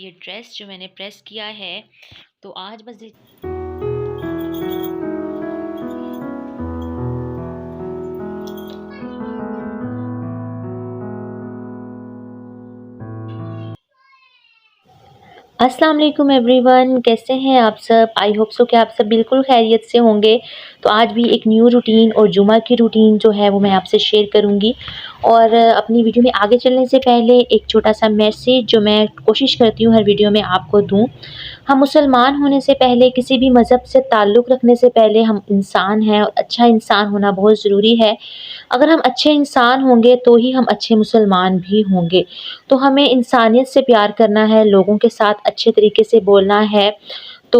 ये ड्रेस जो मैंने प्रेस किया है, तो आज बस अस्सलाम वालेकुम एवरीवन, कैसे हैं आप सब। आई होप सो कि आप सब बिल्कुल खैरियत से होंगे। तो आज भी एक न्यू रूटीन और जुमा की रूटीन जो है वो मैं आपसे शेयर करूंगी। और अपनी वीडियो में आगे चलने से पहले एक छोटा सा मैसेज जो मैं कोशिश करती हूँ हर वीडियो में आपको दूँ। हम मुसलमान होने से पहले, किसी भी मज़हब से ताल्लुक़ रखने से पहले हम इंसान हैं और अच्छा इंसान होना बहुत ज़रूरी है। अगर हम अच्छे इंसान होंगे तो ही हम अच्छे मुसलमान भी होंगे। तो हमें इंसानियत से प्यार करना है, लोगों के साथ अच्छे तरीके से बोलना है। तो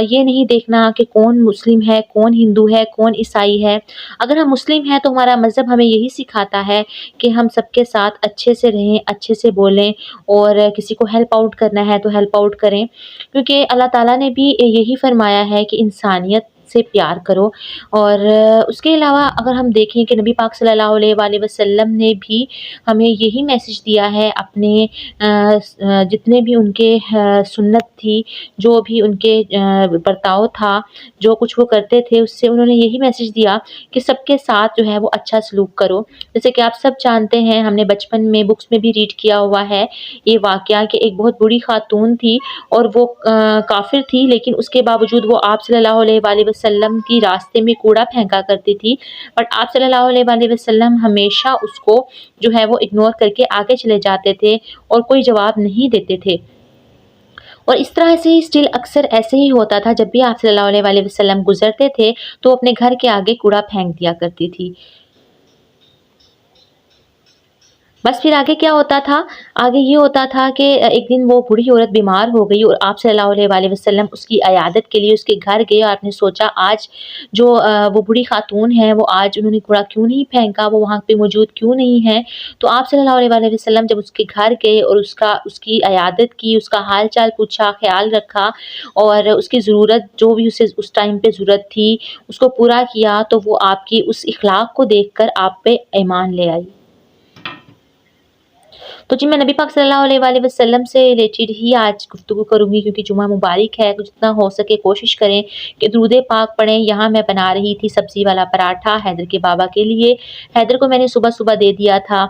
ये नहीं देखना कि कौन मुस्लिम है, कौन हिंदू है, कौन ईसाई है। अगर हम मुस्लिम हैं तो हमारा मज़हब हमें यही सिखाता है कि हम सबके साथ अच्छे से रहें, अच्छे से बोलें और किसी को हेल्प आउट करना है तो हेल्प आउट करें। क्योंकि अल्लाह ताला ने भी यही फ़रमाया है कि इंसानियत से प्यार करो। और उसके अलावा अगर हम देखें कि नबी पाक सल्लल्लाहु अलैहि वसल्लम ने भी हमें यही मैसेज दिया है अपने जितने भी उनके सुन्नत थी, जो भी उनके बर्ताव था, जो कुछ वो करते थे, उससे उन्होंने यही मैसेज दिया कि सबके साथ जो है वो अच्छा सलूक करो। जैसे कि आप सब जानते हैं, हमने बचपन में बुक्स में भी रीड किया हुआ है ये वाक़या कि एक बहुत बूढ़ी खातून थी और वो काफ़िर थी, लेकिन उसके बावजूद वो आप सल्लल्लाहु अलैहि वसल्लम की रास्ते में कूड़ा फेंका करती थी। बट आप सल्लल्लाहु अलैहि वसल्लम हमेशा उसको जो है वो इग्नोर करके आगे चले जाते थे और कोई जवाब नहीं देते थे। और इस तरह से ही स्टिल अक्सर ऐसे ही होता था, जब भी आप सल्लल्लाहु अलैहि वसल्लम गुज़रते थे तो अपने घर के आगे कूड़ा फेंक दिया करती थी। बस फिर आगे क्या होता था, आगे ये होता था कि एक दिन वो बूढ़ी औरत बीमार हो गई और आप सल्लल्लाहु अलैहि वसल्लम उसकी इयादत के लिए उसके घर गए और आपने सोचा आज जो वो बूढ़ी खातून है वो आज उन्होंने कूड़ा क्यों नहीं फेंका, वो वहाँ पे मौजूद क्यों नहीं है। तो आप सल्लल्लाहु अलैहि वसल्लम जब उसके घर गए और उसकी इयादत की, उसका हाल-चाल पूछा, ख़्याल रखा और उसकी ज़रूरत जो भी उसे उस टाइम पे ज़रूरत थी, उसको पूरा किया, तो वो आपकी उस इख़लाक़ को देखकर आप पे ईमान ले आई। तो जी, मैं नबी पाक सल्लल्लाहु अलैहि वसल्लम से रिलेटेड ही आज गुफ्तगू करूँगी, क्योंकि जुमा मुबारक है, तो जितना हो सके कोशिश करें कि दुरूद पाक पढ़ें। यहाँ मैं बना रही थी सब्ज़ी वाला पराठा हैदर के बाबा के लिए। हैदर को मैंने सुबह-सुबह दे दिया था,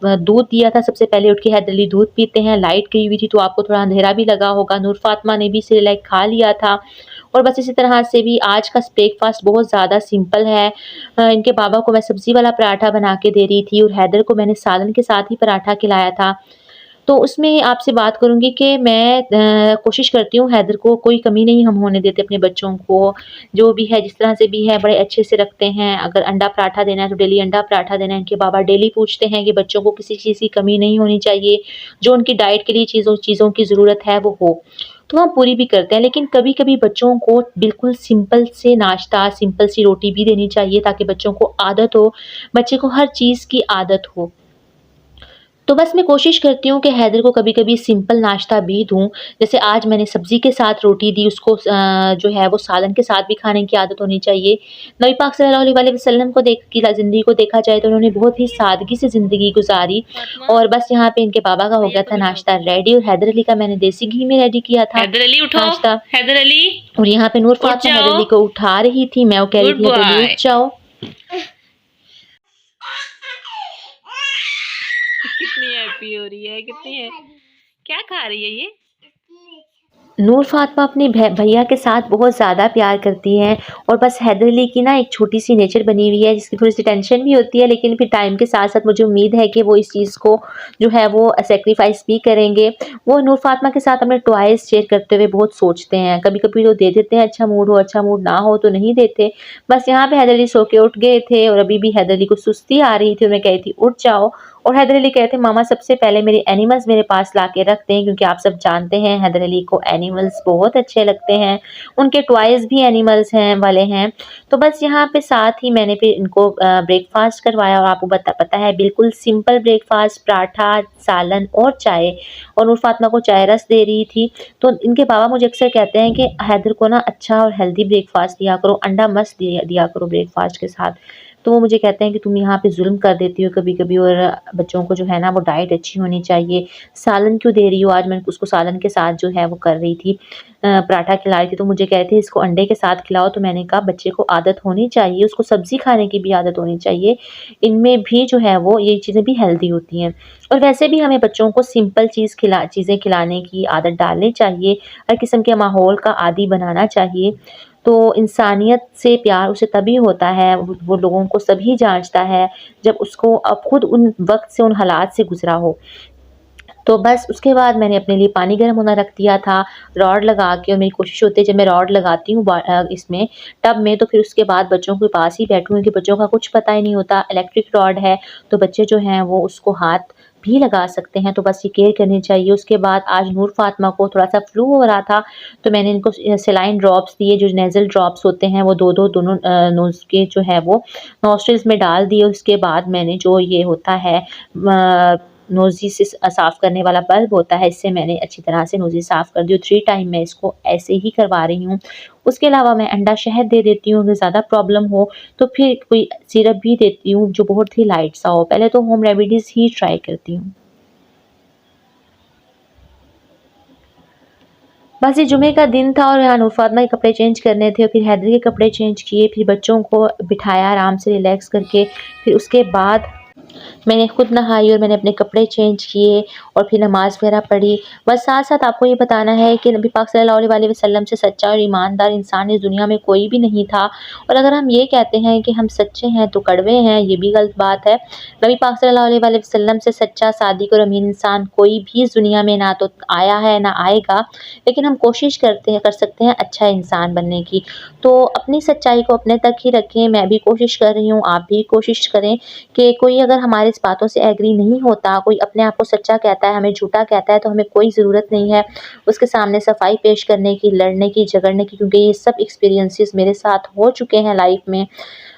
दूध दिया था। सबसे पहले उठ के हैदर अली दूध पीते हैं। लाइट गई हुई थी तो आपको थोड़ा अंधेरा भी लगा होगा। नूर फ़ातिमा ने भी सेरेलैक खा लिया था। और बस इसी तरह से भी आज का ब्रेकफ़ास्ट बहुत ज़्यादा सिंपल है। इनके बाबा को मैं सब्ज़ी वाला पराठा बना के दे रही थी और हैदर को मैंने सालन के साथ ही पराठा खिलाया था। तो उसमें आपसे बात करूँगी कि मैं कोशिश करती हूँ हैदर को कोई कमी नहीं हम होने देते, अपने बच्चों को जो भी है जिस तरह से भी है बड़े अच्छे से रखते हैं। अगर अंडा पराठा देना है तो डेली अंडा पराठा देना है। इनके बाबा डेली पूछते हैं कि बच्चों को किसी चीज़ की कमी नहीं होनी चाहिए, जो उनकी डाइट के लिए चीज़ों की ज़रूरत है वो हो। तो हम पूरी भी करते हैं, लेकिन कभी-कभी बच्चों को बिल्कुल सिंपल से नाश्ता, सिंपल सी रोटी भी देनी चाहिए ताकि बच्चों को आदत हो, बच्चे को हर चीज़ की आदत हो। तो बस मैं कोशिश करती हूँ कि हैदर को कभी-कभी सिंपल नाश्ता भी दूँ। जैसे आज मैंने सब्ज़ी के साथ रोटी दी उसको, जो है वो सालन के साथ भी खाने की आदत होनी चाहिए। नबी पाक सल्लल्लाहु अलैहि वसल्लम को ज़िंदगी को देखा जाए तो उन्होंने बहुत ही सादगी से ज़िंदगी गुज़ारी। और बस यहाँ पे इनके बाबा का हो गया था नाश्ता रेडी और हैदर अली का मैंने देसी घी में रेडी किया था हैदर अली उठो, नाश्ता। हैदर अली और यहाँ पे नूर फ़ातिमा हैदर अली को उठा रही थी, मैं वो कह रही थी हैदर अली उठ जाओ। कितनी हैप्पी हो रही है, कितनी है, क्या खा रही है ये? नूर फ़ातिमा अपने भैया के साथ बहुत ज़्यादा प्यार करती हैं और बस हैदर अली की ना एक छोटी-सी नेचर बनी हुई है जिसकी थोड़ी-सी टेंशन भी होती है, लेकिन फिर टाइम के साथ-साथ मुझे उम्मीद है कि वो इस चीज़ को जो है वो सैक्रिफ़ाइस भी करेंगे। वो नूर फ़ातिमा के साथ अपने टॉयज़ शेयर करते हुए बहुत सोचते हैं, कभी-कभी तो दे देते हैं, अच्छा मूड हो, अच्छा मूड ना हो तो नहीं देते। बस यहाँ पे हैदर अली सो के उठ गए थे और अभी भी हैदर अली को सुस्ती आ रही थी और मैं कह रही थी उठ जाओ। और हैदर अली कहते मामा सबसे पहले मेरे एनिमल्स मेरे पास लाके रख दें, क्योंकि आप सब जानते हैं हैदर अली को एनिमल्स बहुत अच्छे लगते हैं, उनके टॉयज़ भी एनिमल्स हैं वाले हैं। तो बस यहाँ पे साथ ही मैंने फिर इनको ब्रेकफ़ास्ट करवाया और आपको पता है बिल्कुल सिंपल ब्रेकफ़ास्ट, पराठा, सालन और चाय। और नूर फ़ातिमा को चाय रस दे रही थी। तो इनके बाबा मुझे अक्सर कहते हैं कि हैदर को ना अच्छा और हेल्दी ब्रेकफ़ास्ट दिया करो, अंडा मस्त दिया करो ब्रेकफ़ास्ट के साथ। तो वो मुझे कहते हैं कि तुम यहाँ पे ज़ुल्म कर देती हो कभी-कभी और बच्चों को जो है ना वो डाइट अच्छी होनी चाहिए, सालन क्यों दे रही हो? आज मैं उसको सालन के साथ जो है वो कर रही थी, पराठा खिला रही थी, तो मुझे कह रहे थे इसको अंडे के साथ खिलाओ, तो मैंने कहा बच्चे को आदत होनी चाहिए, उसको सब्ज़ी खाने की भी आदत होनी चाहिए। इनमें भी जो है वो ये चीज़ें भी हेल्दी होती हैं। और वैसे भी हमें बच्चों को सिंपल चीज़ें खिलाने की आदत डालनी चाहिए, हर किस्म के माहौल का आदी बनाना चाहिए। तो इंसानियत से प्यार उसे तभी होता है, वो लोगों को तभी जाँचता है, जब उसको अब खुद उन वक़्त से, उन हालात से गुज़रा हो। तो बस उसके बाद मैंने अपने लिए पानी गर्म होना रख दिया था, रॉड लगा के, और मेरी कोशिश होती है जब मैं रॉड लगाती हूँ इसमें टब में, तो फिर उसके बाद बच्चों के पास ही बैठूँ, क्योंकि बच्चों का कुछ पता ही नहीं होता। इलेक्ट्रिक रॉड है, तो बच्चे जो हैं वो उसको हाथ भी लगा सकते हैं, तो बस ये केयर करनी चाहिए। उसके बाद आज नूर फ़ातिमा को थोड़ा-सा फ्लू हो रहा था, तो मैंने इनको सलाइन ड्रॉप्स दिए, जो नेज़ल ड्रॉप्स होते हैं, वो 2-2 दोनों नोज़ के जो है वो नॉस्ट्रिल्स में डाल दिए। उसके बाद मैंने जो ये होता है नोज़ी से साफ़ करने वाला बल्ब होता है, इससे मैंने अच्छी तरह से नोज़ी साफ़ कर दी, और 3 टाइम मैं इसको ऐसे ही करवा रही हूँ। उसके अलावा मैं अंडा शहद दे देती हूँ, अगर ज़्यादा प्रॉब्लम हो तो फिर कोई सिरप भी देती हूँ जो बहुत ही लाइट सा हो। पहले तो होम रेमेडीज़ ही ट्राई करती हूँ। बस ये जुमे का दिन था और यहाँ नूर फ़ातिमा के कपड़े चेंज करने थे, और फिर हैदर के कपड़े चेंज किए, फिर बच्चों को बिठाया आराम से रिलैक्स करके। फिर उसके बाद मैंने खुद नहाई और मैंने अपने कपड़े चेंज किए और फिर नमाज़ वगैरह पढ़ी। बस साथ-साथ आपको ये बताना है कि नबी पाक सल्लल्लाहु अलैहि वसल्लम से सच्चा और ईमानदार इंसान इस दुनिया में कोई भी नहीं था, और अगर हम ये कहते हैं कि हम सच्चे हैं तो कड़वे हैं, ये भी गलत बात है। नबी पाक सल्लल्लाहु अलैहि वसल्लम से सच्चा, सादिक और अमीन इंसान कोई भी इस दुनिया में ना तो आया है, ना आएगा, लेकिन हम कोशिश कर सकते हैं अच्छा इंसान बनने की। तो अपनी सच्चाई को अपने तक ही रखें, मैं भी कोशिश कर रही हूँ, आप भी कोशिश करें कि कोई अगर हमारी इस बातों से एग्री नहीं होता, कोई अपने आप को सच्चा कहता है, हमें झूठा कहता है, तो हमें कोई ज़रूरत नहीं है उसके सामने सफाई पेश करने की, लड़ने की, झगड़ने की, क्योंकि ये सब एक्सपीरियंसेस मेरे साथ हो चुके हैं लाइफ में।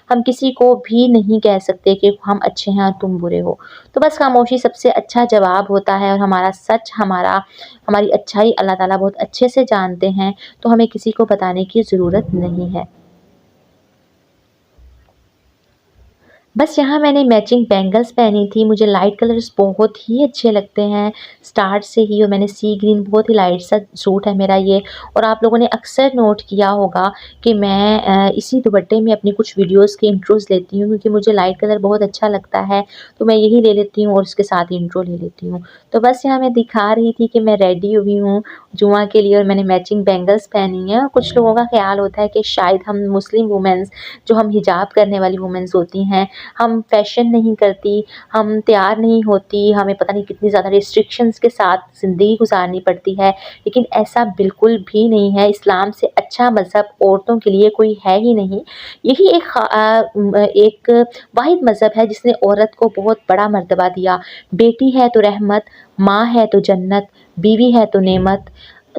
हम किसी को भी नहीं कह सकते कि हम अच्छे हैं और तुम बुरे हो। तो बस खामोशी सबसे अच्छा जवाब होता है, और हमारा सच, हमारी अच्छाई अल्लाह ताला बहुत अच्छे से जानते हैं, तो हमें किसी को बताने की ज़रूरत नहीं है। बस यहाँ मैंने मैचिंग बैंगल्स पहनी थी, मुझे लाइट कलर्स बहुत ही अच्छे लगते हैं स्टार्ट से ही, और मैंने सी ग्रीन, बहुत ही लाइट सा सूट है मेरा ये। और आप लोगों ने अक्सर नोट किया होगा कि मैं इसी दुपट्टे में अपनी कुछ वीडियोस के इंट्रोस लेती हूँ, क्योंकि मुझे लाइट कलर बहुत अच्छा लगता है, तो मैं यही ले लेती हूँ और उसके साथ इंट्रो ले लेती हूँ। तो बस यहाँ मैं दिखा रही थी कि मैं रेडी हुई हूँ जुमा के लिए, और मैंने मैचिंग बैंगल्स पहनी है। कुछ लोगों का ख़्याल होता है कि शायद हम मुस्लिम वुमेन्स, जो हम हिजाब करने वाली वुमेन्स होती हैं, हम फैशन नहीं करती, हम तैयार नहीं होती, हमें पता नहीं कितनी ज़्यादा रिस्ट्रिक्शंस के साथ ज़िंदगी गुज़ारनी पड़ती है, लेकिन ऐसा बिल्कुल भी नहीं है। इस्लाम से अच्छा मज़हब औरतों के लिए कोई है ही नहीं। यही एक वाहिद मज़हब है जिसने औरत को बहुत बड़ा मर्तबा दिया। बेटी है तो रहमत, माँ है तो जन्नत, बीवी है तो नेमत।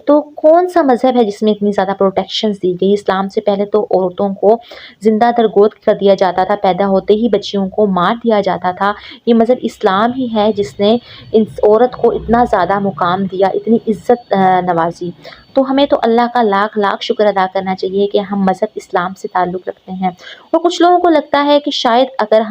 तो कौन-सा मज़हब है जिसमें इतनी ज़्यादा प्रोटेक्शंस दी गई? इस्लाम से पहले तो औरतों को ज़िंदा दरगोद कर दिया जाता था, पैदा होते ही बच्चियों को मार दिया जाता था। ये मज़हब इस्लाम ही है जिसने इस औरत को इतना ज़्यादा मुकाम दिया, इतनी इज़्ज़त नवाज़ी। तो हमें तो अल्लाह का लाख-लाख शुक्र अदा करना चाहिए कि हम मज़हब इस्लाम से ताल्लुक़ रखते हैं। और कुछ लोगों को लगता है कि शायद अगर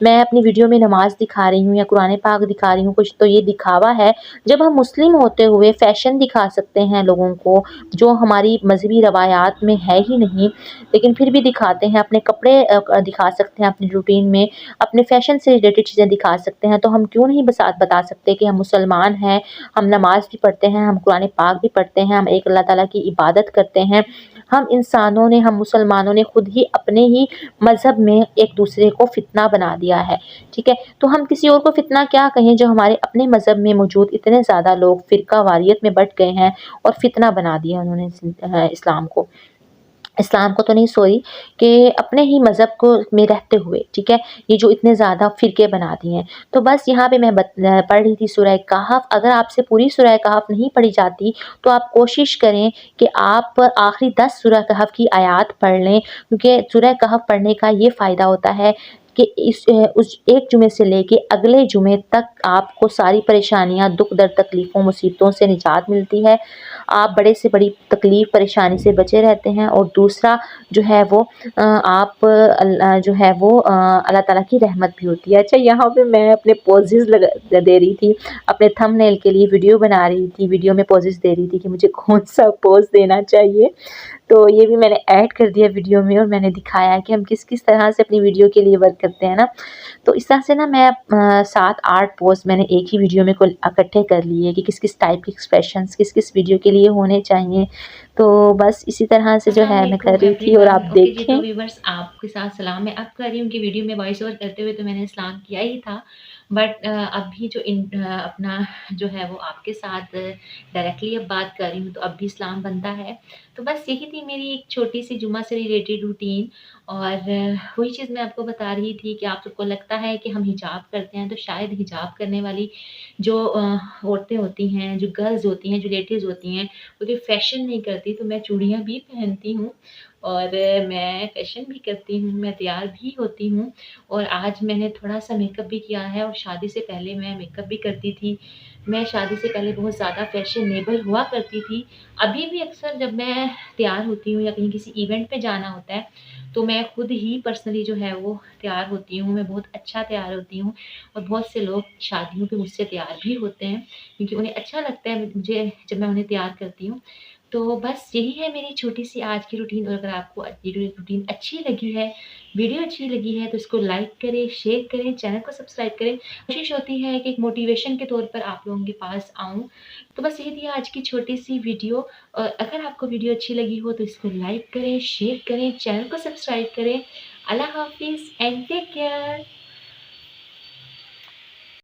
मैं अपनी वीडियो में नमाज़ दिखा रही हूँ या कुरान पाक दिखा रही हूँ कुछ, तो ये दिखावा है। जब हम मुस्लिम होते हुए फ़ैशन दिखा सकते हैं लोगों को, जो हमारी मज़हबी रवायात में है ही नहीं, लेकिन फिर भी दिखाते हैं, अपने कपड़े दिखा सकते हैं अपनी रूटीन में, अपने फ़ैशन से रिलेटेड चीज़ें दिखा सकते हैं, तो हम क्यों नहीं बता सकते कि हम मुसलमान हैं, हम नमाज़ भी पढ़ते हैं, हम कुरान पाक भी पढ़ते हैं, हम एक अल्लाह ताला की इबादत करते हैं। हम मुसलमानों ने खुद ही अपने ही मज़हब में एक दूसरे को फ़ितना बना दिया है, ठीक है? तो हम किसी और को फ़ितना क्या कहें, जो हमारे अपने मज़हब में मौजूद इतने ज़्यादा लोग फ़िरकावारियत में बँट गए हैं और फ़ितना बना दिया उन्होंने इस्लाम को तो नहीं, सॉरी, कि अपने ही मज़हब को में रहते हुए, ठीक है? ये जो इतने ज़्यादा फ़िरके बना दिए हैं। तो बस यहाँ पे मैं पढ़ रही थी सूरह कहफ़। अगर आपसे पूरी सूरह कहफ़ नहीं पढ़ी जाती, तो आप कोशिश करें कि आप आखिरी 10 सूरह कहफ़ की आयत पढ़ लें, क्योंकि सूरह कहफ़ पढ़ने का ये फ़ायदा होता है कि उस एक जुमे से लेके अगले जुमे तक आपको सारी परेशानियाँ, दुःख दर्द, तकलीफ़ों, मुसीबतों से निजात मिलती है। आप बड़े से बड़ी तकलीफ़, परेशानी से बचे रहते हैं और दूसरा जो है वो आप जो है वो अल्लाह ताला की रहमत भी होती है। अच्छा, यहाँ पे मैं अपने पोजेज़ दे रही थी, अपने थंबनेल के लिए वीडियो बना रही थी, वीडियो में पोजेज़ दे रही थी कि मुझे कौन-सा पोज़ देना चाहिए। तो ये भी मैंने ऐड कर दिया वीडियो में और मैंने दिखाया कि हम किस-किस तरह से अपनी वीडियो के लिए वर्क करते हैं ना। तो इस तरह से ना मैं 7-8 पोस्ट मैंने एक ही वीडियो में कुल इकट्ठे कर लिए कि किस-किस टाइप के एक्सप्रेशंस किस-किस वीडियो के लिए होने चाहिए। तो बस इसी तरह से जो है मैं कर रही थी और आप ओके जी, तो देखें। व्यूवर्स आपके साथ सलाम मैं अब कर रही हूँ कि वीडियो में वॉइस ओवर करते हुए तो मैंने सलाम किया ही था, बट अभी जो अपना जो है वो आपके साथ डायरेक्टली अब बात कर रही हूँ तो अब भी सलाम बनता है। तो बस यही थी मेरी एक छोटी-सी जुम्मा से रिलेटेड रूटीन और वही चीज़ मैं आपको बता रही थी कि आप सबको लगता है कि हम हिजाब करते हैं, तो शायद हिजाब करने वाली जो औरतें होती हैं, जो गर्ल्स होती हैं, जो लेडीज़ होती हैं, वो जो फ़ैशन नहीं करती, तो मैं चूड़ियाँ भी पहनती हूँ और मैं फ़ैशन भी करती हूँ, मैं तैयार भी होती हूँ और आज मैंने थोड़ा-सा मेकअप भी किया है और शादी से पहले मैं मेकअप भी करती थी। मैं शादी से पहले बहुत ज़्यादा फ़ैशनेबल हुआ करती थी। अभी भी अक्सर जब मैं तैयार होती हूँ या कहीं किसी इवेंट पे जाना होता है, तो मैं खुद ही पर्सनली जो है वो तैयार होती हूँ, मैं बहुत अच्छा तैयार होती हूँ और बहुत से लोग शादियों पे मुझसे तैयार भी होते हैं क्योंकि उन्हें अच्छा लगता है मुझे जब मैं उन्हें तैयार करती हूँ। तो बस यही है मेरी छोटी-सी आज की रूटीन और अगर आपको ये रूटीन अच्छी लगी है, वीडियो अच्छी लगी है तो इसको लाइक करें, शेयर करें, चैनल को सब्सक्राइब करें। कोशिश होती है कि एक मोटिवेशन के तौर पर आप लोगों के पास आऊँ। तो बस यही थी आज की छोटी-सी वीडियो और अगर आपको वीडियो अच्छी लगी हो तो इसको लाइक करें, शेयर करें, चैनल को सब्सक्राइब करें। अल्लाह हाफ़िज़ एंड टेक केयर।